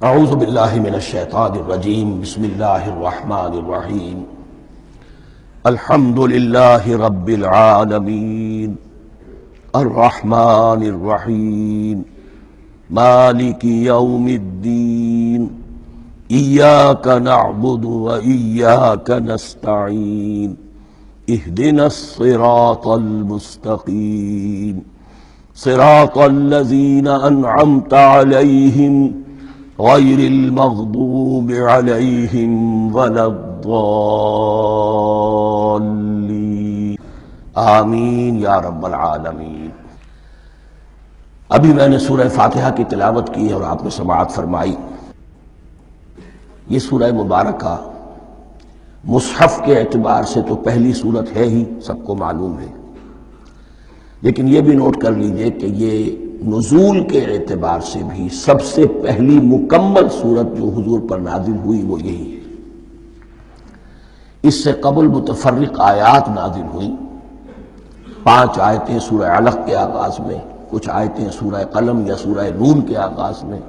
اعوذ باللہ من الشیطان الرجیم بسم اللہ الرحمن الرحیم الحمد للہ رب العالمین الرحمن الرحیم مالک یوم الدین ایاک نعبد و ایاک نستعین اہدنا الصراط المستقیم صراط الذین انعمت علیہم غیر المغضوب علیہم ولا الضالین آمین یا رب العالمین۔ ابھی میں نے سورہ فاتحہ کی تلاوت کی اور آپ نے سماعت فرمائی۔ یہ سورہ مبارکہ مصحف کے اعتبار سے تو پہلی سورت ہے ہی، سب کو معلوم ہے، لیکن یہ بھی نوٹ کر لیجئے کہ یہ نزول کے اعتبار سے بھی سب سے پہلی مکمل سورت جو حضور پر نازل ہوئی وہ یہی ہے۔ اس سے قبل متفرق آیات نازل ہوئیں، 5 آیتیں سورہ علق کے آغاز میں، کچھ آیتیں سورہ قلم یا سورہ نون کے آغاز میں،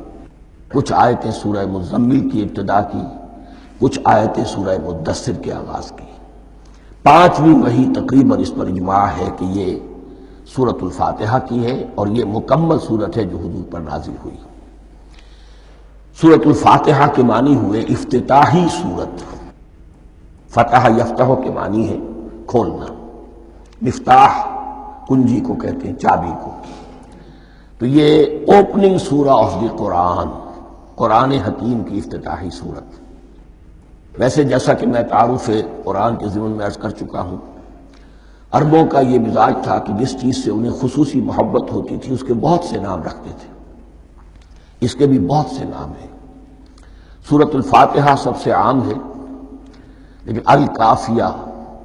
کچھ آیتیں سورہ مزمل کی ابتدا کی، کچھ آیتیں سورہ مدثر کے آغاز کی۔ 5ویں وحی تقریباً اس پر اجماع ہے کہ یہ سورۃ الفاتحہ کی ہے اور یہ مکمل سورت ہے جو حضور پر نازل ہوئی۔ سورۃ الفاتحہ کے معنی ہوئے افتتاحی سورت، فتح یفتح کے معنی ہے کھولنا، مفتاح کنجی کو کہتے ہیں، چابی کو۔ تو یہ اوپننگ سورہ آف دی قرآن، قرآن حکیم کی افتتاحی صورت۔ ویسے جیسا کہ میں تعارف قرآن کے ضمن میں عرض کر چکا ہوں، عربوں کا یہ مزاج تھا کہ جس چیز سے انہیں خصوصی محبت ہوتی تھی اس کے بہت سے نام رکھتے تھے۔ اس کے بھی بہت سے نام ہیں۔ سورۃ الفاتحہ سب سے عام ہے، لیکن الکافیہ،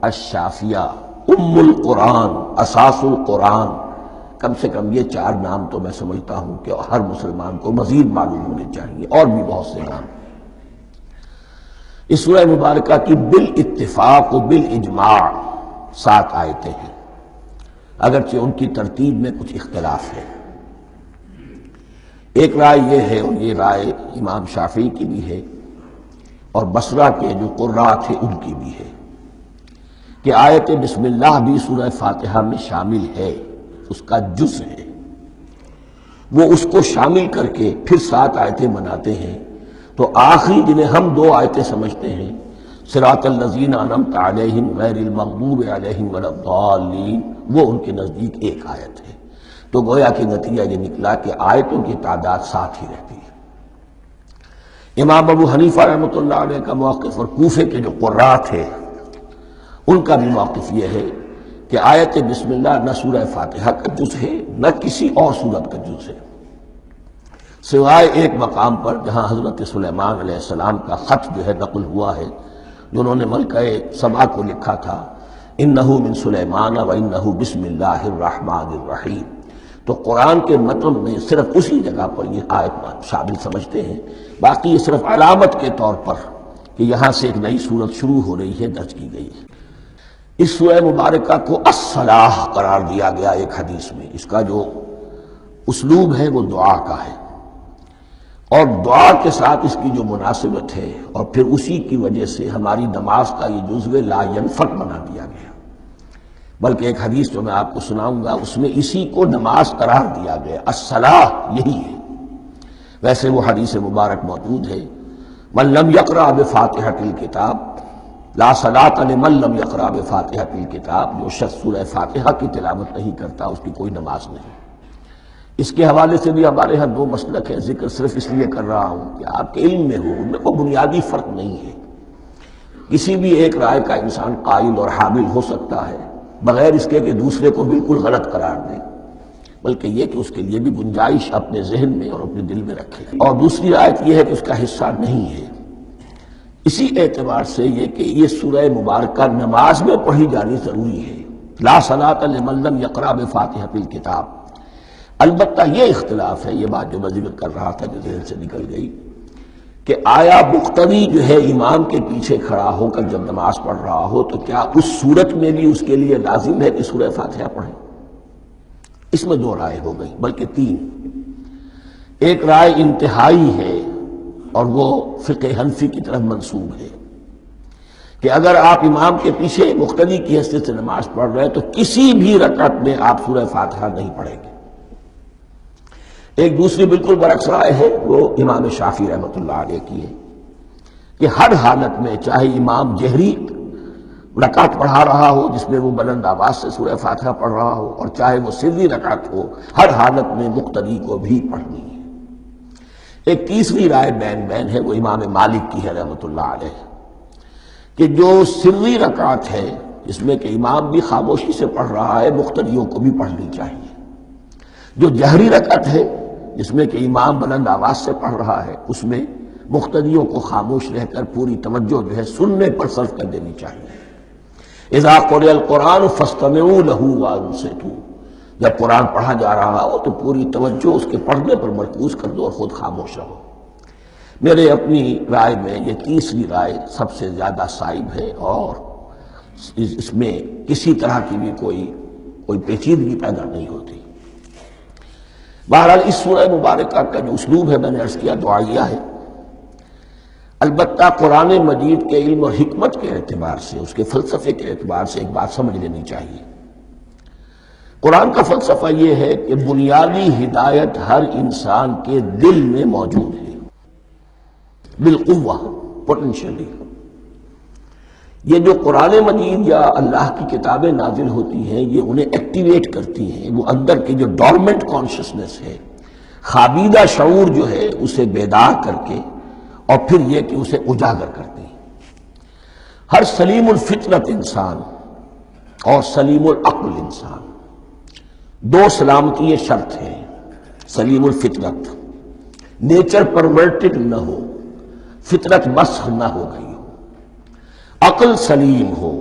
الشافیہ، ام القرآن، اساس القرآن، کم سے کم یہ 4 نام تو میں سمجھتا ہوں کہ ہر مسلمان کو مزید معلوم ہونے چاہیے، اور بھی بہت سے نام۔ اس سورہ مبارکہ کی بالاتفاق و بالاجماع 7 آیتیں ہیں، اگرچہ ان کی ترتیب میں کچھ اختلاف ہے۔ ایک رائے یہ ہے، اور یہ رائے امام شافعی کی بھی ہے اور بصرہ کے جو قراء تھے ان کی بھی ہے، کہ آیت بسم اللہ بھی سورہ فاتحہ میں شامل ہے، اس کا جز ہے۔ وہ اس کو شامل کر کے پھر 7 آیتیں بناتے ہیں، تو آخری جنہیں ہم 2 آیتیں سمجھتے ہیں، صراط الذین انعمت علیہم غیر المغضوب علیہم ولا الضالین، وہ ان کے نزدیک ایک آیت ہے۔ تو گویا کہ نتیجہ یہ نکلا کہ آیتوں کی تعداد 7 ہی رہتی ہے۔ امام ابو حنیفہ رحمۃ اللہ علیہ کا موقف اور کوفے کے جو قراء تھے ان کا بھی موقف یہ ہے کہ آیت بسم اللہ نہ سورہ فاتحہ کا جز ہے نہ کسی اور سورت کا جز ہے، سوائے ایک مقام پر جہاں حضرت سلیمان علیہ السلام کا خط جو ہے نقل ہوا ہے، جنہوں نے ملکہ سبا کو لکھا تھا، انہ من سلیمان و انہ بسم اللہ الرحمن الرحیم۔ تو قرآن کے متن میں صرف اسی جگہ پر یہ آیت شامل سمجھتے ہیں، باقی یہ صرف علامت کے طور پر کہ یہاں سے ایک نئی سورت شروع ہو رہی ہے درج کی گئی ہے۔ اس سورہ مبارکہ کو الصلاح قرار دیا گیا ایک حدیث میں۔ اس کا جو اسلوب ہے وہ دعا کا ہے، اور دعا کے ساتھ اس کی جو مناسبت ہے، اور پھر اسی کی وجہ سے ہماری نماز کا یہ جزو لا ینفک بنا دیا گیا۔ بلکہ ایک حدیث جو میں آپ کو سناؤں گا اس میں اسی کو نماز قرار دیا گیا، الصلاح یہی ہے۔ ویسے وہ حدیث مبارک موجود ہے، من لم یقرأ بفاتحۃ الکتاب لا صلاۃ لمن لم یقرأ بفاتحۃ الکتاب، جو شخص سورہ فاتحہ کی تلاوت نہیں کرتا اس کی کوئی نماز نہیں۔ اس کے حوالے سے بھی ہمارے ہاں 2 مسلک ہے، ذکر صرف اس لیے کر رہا ہوں کہ آپ کے علم میں ہو، ان میں کوئی بنیادی فرق نہیں ہے۔ کسی بھی ایک رائے کا انسان قائل اور حامل ہو سکتا ہے بغیر اس کے کہ دوسرے کو بالکل غلط قرار دے، بلکہ یہ کہ اس کے لیے بھی گنجائش اپنے ذہن میں اور اپنے دل میں رکھے۔ اور دوسری آیت یہ ہے کہ اس کا حصہ نہیں ہے۔ اسی اعتبار سے یہ کہ یہ سورہ مبارکہ نماز میں پڑھی جانی ضروری ہے، لا صلاۃ لمن لم یقرأ بفاتحۃ الکتاب۔ البتہ یہ اختلاف ہے، یہ بات جو میں ذکر کر رہا تھا جو ذہن سے نکل گئی، کہ آیا مقتدی جو ہے امام کے پیچھے کھڑا ہو کر جب نماز پڑھ رہا ہو تو کیا اس صورت میں بھی اس کے لیے لازم ہے کہ سورہ فاتحہ پڑھے؟ اس میں 2 رائے ہو گئی، بلکہ 3۔ ایک رائے انتہائی ہے اور وہ فقہ حنفی کی طرف منسوب ہے کہ اگر آپ امام کے پیچھے مقتدی کی حیثیت سے نماز پڑھ رہے ہیں تو کسی بھی رکعت میں آپ سورہ فاتحہ نہیں پڑھیں گے۔ ایک دوسری بالکل برعکس رائے ہے، وہ امام شافعی رحمۃ اللہ علیہ کی ہے کہ ہر حالت میں چاہے امام جہری رکعت پڑھا رہا ہو جس میں وہ بلند آواز سے سورہ فاتحہ پڑھ رہا ہو، اور چاہے وہ سری رکعت ہو، ہر حالت میں مقتدی کو بھی پڑھنی ہے۔ ایک تیسری رائے بین ہے، وہ امام مالک کی ہے رحمۃ اللہ علیہ، کہ جو سری رکعت ہے جس میں کہ امام بھی خاموشی سے پڑھ رہا ہے، مقتدیوں کو بھی پڑھنی چاہیے۔ جو جہری رکعت ہے جس میں کہ امام بلند آواز سے پڑھ رہا ہے، اس میں مقتدیوں کو خاموش رہ کر پوری توجہ جو ہے سننے پر صرف کر دینی چاہیے۔ اذا قرئ القرآن فاستمعوا له وانصتوا، جب قرآن پڑھا جا رہا ہو تو پوری توجہ اس کے پڑھنے پر مرکوز کر دو اور خود خاموش رہو۔ میرے اپنی رائے میں یہ تیسری رائے سب سے زیادہ صائب ہے، اور اس میں کسی طرح کی بھی کوئی پیچیدگی پیدا نہیں ہوتی۔ بہرحال اس سورہ مبارکہ کا جو اسلوب ہے میں نے عرض کیا دعائیہ ہے، البتہ قرآن مجید کے علم اور حکمت کے اعتبار سے، اس کے فلسفے کے اعتبار سے ایک بات سمجھ لینی چاہیے۔ قرآن کا فلسفہ یہ ہے کہ بنیادی ہدایت ہر انسان کے دل میں موجود ہے، بالقوہ، پوٹینشلی۔ یہ جو قرآن مجید یا اللہ کی کتابیں نازل ہوتی ہیں یہ انہیں ایکٹیویٹ کرتی ہیں، وہ اندر کی جو ڈورمنٹ کانشسنس ہے، خوابیدہ شعور جو ہے اسے بیدار کر کے، اور پھر یہ کہ اسے اجاگر کرتی ہیں۔ ہر سلیم الفطرت انسان اور سلیم العقل انسان، دو سلامتی یہ شرط ہے۔ سلیم الفطرت، نیچر پرورٹڈ نہ ہو، فطرت مسخ نہ ہو گئی ہو، عقل سلیم ہو،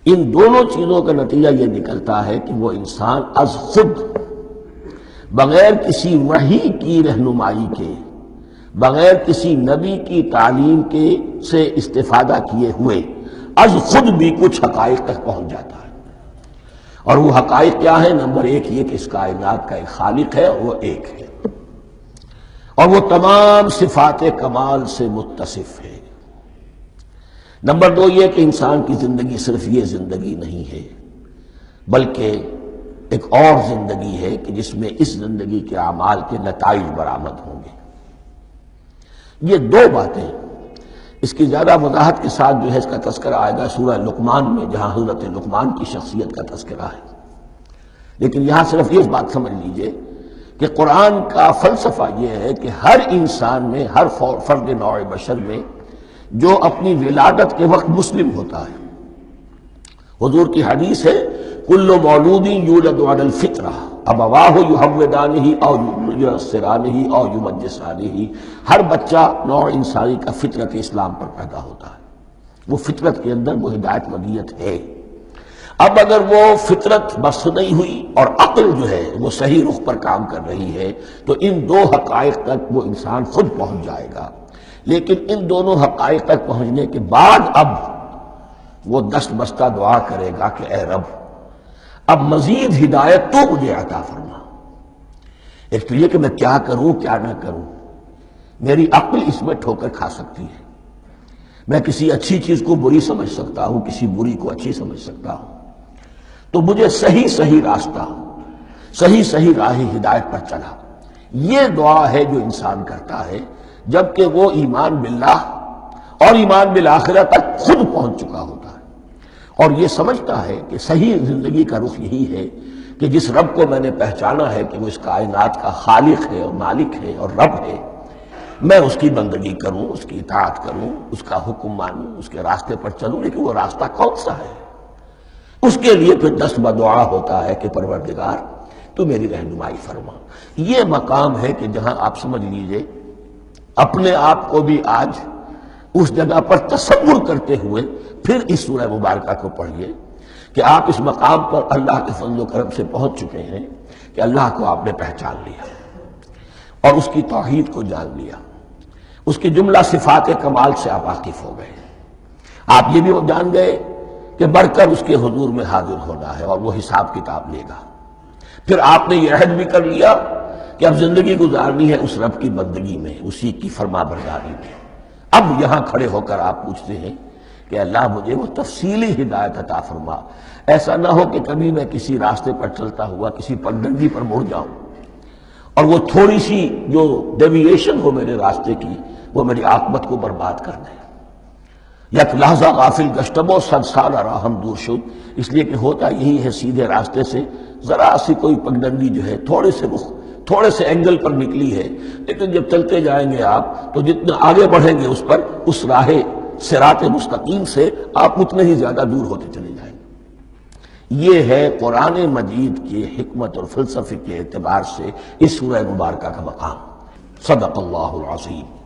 ان دونوں چیزوں کا نتیجہ یہ نکلتا ہے کہ وہ انسان از خود، بغیر کسی وحی کی رہنمائی کے، بغیر کسی نبی کی تعلیم کے سے استفادہ کیے ہوئے از خود بھی کچھ حقائق تک پہنچ جاتا ہے۔ اور وہ حقائق کیا ہیں؟ نمبر ایک یہ کہ اس کائنات کا ایک خالق ہے اور وہ ایک ہے، اور وہ تمام صفات کمال سے متصف ہے۔ نمبر دو یہ کہ انسان کی زندگی صرف یہ زندگی نہیں ہے، بلکہ ایک اور زندگی ہے کہ جس میں اس زندگی کے اعمال کے نتائج برآمد ہوں گے۔ یہ دو باتیں، اس کی زیادہ وضاحت کے ساتھ جو ہے اس کا تذکرہ آئے گا سورہ لقمان میں، جہاں حضرت لقمان کی شخصیت کا تذکرہ ہے۔ لیکن یہاں صرف یہ بات سمجھ لیجئے کہ قرآن کا فلسفہ یہ ہے کہ ہر انسان میں، ہر فرد نوع بشر میں جو اپنی ولادت کے وقت مسلم ہوتا ہے، حضور کی حدیث ہے کل مولود یولد علی الفطرہ ابواہ یحودانہ او ینصرانہ او یمجسانہ، ہر بچہ نوع انسانی کا فطرت اسلام پر پیدا ہوتا ہے، وہ فطرت کے اندر وہ ہدایت ودیت ہے۔ اب اگر وہ فطرت بس نہیں ہوئی اور عقل جو ہے وہ صحیح رخ پر کام کر رہی ہے تو ان دو حقائق تک وہ انسان خود پہنچ جائے گا۔ لیکن ان دونوں حقائق تک پہنچنے کے بعد اب وہ دست بستہ دعا کرے گا کہ اے رب اب مزید ہدایت تو مجھے عطا فرما۔ ایک تو یہ کہ میں کیا کروں کیا نہ کروں، میری عقل اس میں ٹھوکر کھا سکتی ہے، میں کسی اچھی چیز کو بری سمجھ سکتا ہوں، کسی بری کو اچھی سمجھ سکتا ہوں، تو مجھے صحیح راستہ، صحیح راہ ہدایت پر چلا۔ یہ دعا ہے جو انسان کرتا ہے جبکہ وہ ایمان باللہ اور ایمان بالآخرہ تک خود پہنچ چکا ہوتا ہے، اور یہ سمجھتا ہے کہ صحیح زندگی کا رخ یہی ہے کہ جس رب کو میں نے پہچانا ہے کہ وہ اس کائنات کا خالق ہے اور مالک ہے اور رب ہے، میں اس کی بندگی کروں، اس کی اطاعت کروں، اس کا حکم مانوں، اس کے راستے پر چلوں۔ لیکن وہ راستہ کون سا ہے؟ اس کے لیے پھر دست بدعا ہوتا ہے کہ پروردگار تو میری رہنمائی فرما۔ یہ مقام ہے کہ جہاں آپ سمجھ لیجئے اپنے آپ کو بھی آج اس جگہ پر تصور کرتے ہوئے پھر اس سورہ مبارکہ کو پڑھیے کہ آپ اس مقام پر اللہ کے فضل و کرم سے پہنچ چکے ہیں کہ اللہ کو آپ نے پہچان لیا اور اس کی توحید کو جان لیا، اس کی جملہ صفات کمال سے آپ واقف ہو گئے۔ آپ یہ بھی جان گئے کہ بڑھ کر اس کے حضور میں حاضر ہونا ہے اور وہ حساب کتاب لے گا۔ پھر آپ نے یہ عہد بھی کر لیا کہ اب زندگی گزارنی ہے اس رب کی بندگی میں، اسی کی فرما برداری میں۔ اب یہاں کھڑے ہو کر آپ پوچھتے ہیں کہ اللہ مجھے وہ تفصیلی ہدایت عطا فرما، ایسا نہ ہو کہ کبھی میں کسی راستے پر چلتا ہوا کسی پگڈنڈی پر مڑ جاؤں اور وہ تھوڑی سی جو ڈیوییشن ہو میرے راستے کی وہ میری عاقبت کو برباد کر دے۔ یک لحظہ غافل گشتم و صد سال راہم دور شد، اس لیے کہ ہوتا یہی ہے سیدھے راستے سے ذرا سی کوئی پگڈنڈی جو ہے تھوڑے سے اینگل پر نکلی ہے، لیکن جب چلتے جائیں گے آپ تو جتنا آگے بڑھیں گے اس پر، اس راہ صراط مستقیم سے آپ اتنے ہی زیادہ دور ہوتے چلے جائیں گے۔ یہ ہے قرآن مجید کی حکمت اور فلسفے کے اعتبار سے اس سورہ مبارکہ کا مقام۔ صدق اللہ العظیم۔